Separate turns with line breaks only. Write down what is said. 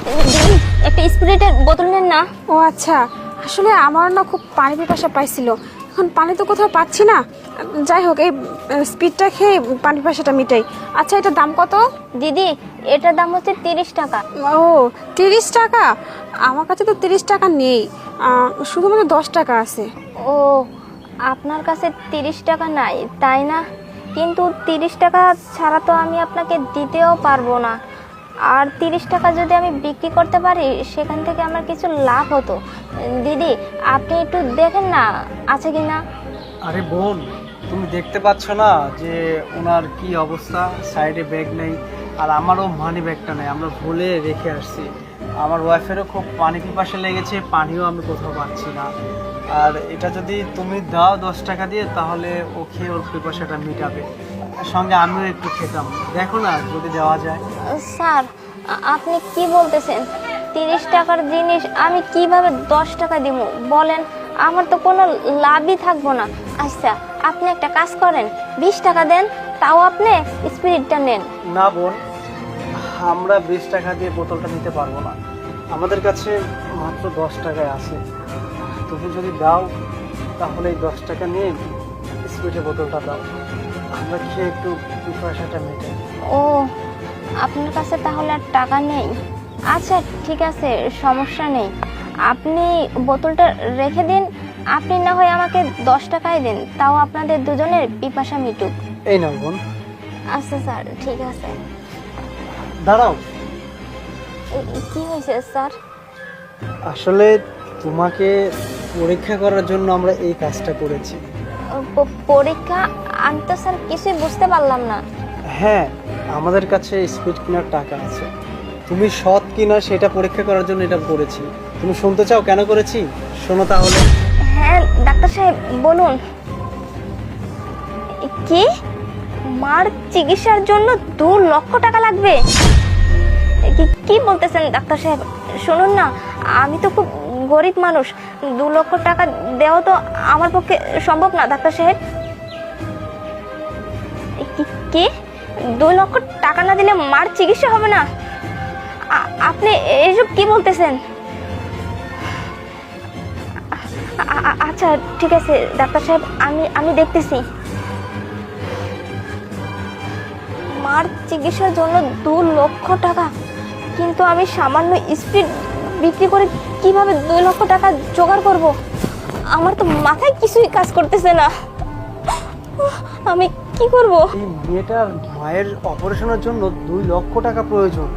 দিদি একটা স্প্রাইটের বোতল নেন না।
ও আচ্ছা, আসলে আমার না খুব পানি পিপাসা পাইছিল, এখন পানি তো কোথাও পাচ্ছি না। যাই হোক, এই স্পিডটা খেয়ে পানি পিপাসাটা মিটাই। আচ্ছা, এটার দাম কত?
দিদি এটার দাম হচ্ছে 30 টাকা।
ও 30 টাকা? আমার কাছে তো 30 টাকা নেই, শুধুমাত্র 10 টাকা আছে।
ও আপনার কাছে 30 টাকা নাই তাই না? কিন্তু 30 টাকা ছাড়া তো আমি আপনাকে দিতেও পারবো না। আর 30 টাকা যদি আমি বিক্রি করতে পারি সেখান থেকে আমার কিছু লাভ হতো। দিদি আপনি একটু দেখেন না আছে কি না।
আরে বোন, তুমি দেখতে পাচ্ছ না যে ওনার কি অবস্থা? সাইডে ব্যাগ নেই, আর আমারও মানি ব্যাগটা নেই, আমরা ভুলে রেখে আসছি। আমার ওয়াইফেরও খুব পানি পিপাসা লেগেছে, পানিও আমি কোথাও পাচ্ছি না। আর এটা যদি তুমি দাও 10 টাকা দিয়ে, তাহলে ও খেয়ে ওর পিপাসাটা মিটাবে, সঙ্গে আমিও একটু খেতাম। দেখো না যদি দেওয়া যায়।
স্যার আপনি কি বলতেছেন? 30 টাকার জিনিস আমি কিভাবে 10 টাকা দিব বলেন? আমার তো কোনো লাভই থাকবো না। আচ্ছা আপনি একটা কাজ করেন, 20 টাকা দেন, তাও আপনি স্পিরিটটা নেন।
না বোন, আমরা 20 টাকা দিয়ে বোতলটা নিতে পারবো না, আমাদের কাছে মাত্র 10 টাকায় আছে। তুমি যদি দাও তাহলে এই 10 টাকা নিয়ে স্পিরিটের বোতলটা দাও, আমরা খেয়ে একটু পিপাসাটা মেটাই।
ও আপনার কাছে তাহলে আর টাকা নেই? আচ্ছা ঠিক আছে, সমস্যা নেই, আপনি বোতলটা রেখে দিন। আপনি না হয় আমাকে 10 টাকাই দিন, তাও আপনাদের দুজনের পিপাসা মিটুক।
এই নাও বোন।
আচ্ছা স্যার ঠিক আছে।
দাঁড়াও,
কি হয়েছে স্যার?
আসলে তোমাকে পরীক্ষা করার জন্য আমরা এই কাজটা করেছি।
পরীক্ষা? আমি তো স্যার কিছুই বুঝতে পারলাম না।
হ্যাঁ, আমাদের কাছে স্পিড কেনার টাকা আছে, তুমি সৎ কিনা সেটা পরীক্ষা করার জন্য এটা করেছি। তুমি শুনতে চাও কেন করেছি? শোনো তাহলে।
হ্যাঁ ডাক্তার সাহেব বলুন। কি? মার চিকিৎসার জন্য 2 লক্ষ টাকা লাগবে? কি বলতেছেন ডাক্তার সাহেব? শুনুন না, আমি তো খুব গরিব মানুষ, 2 লক্ষ টাকা দেওয়া তো আমার পক্ষে সম্ভব না ডাক্তার সাহেব। কি 2 লক্ষ টাকা না দিলে মার চিকিৎসা হবে না? আপনি এইসব কি বলতেছেন? আচ্ছা ঠিক আছে ডাক্তার সাহেব, আমি দেখতেছি। মার চিকিৎসার জন্য 2 লক্ষ টাকা, কিন্তু আমি সামান্য স্পিড বিক্রি করে কিভাবে 2 লক্ষ টাকা জোগাড় করব? আমার তো মাথায় কিছুই কাজ করতেছে না, আমি কি করব?
এই মেয়েটার মায়ের অপারেশনের জন্য 2 লক্ষ টাকা প্রয়োজন।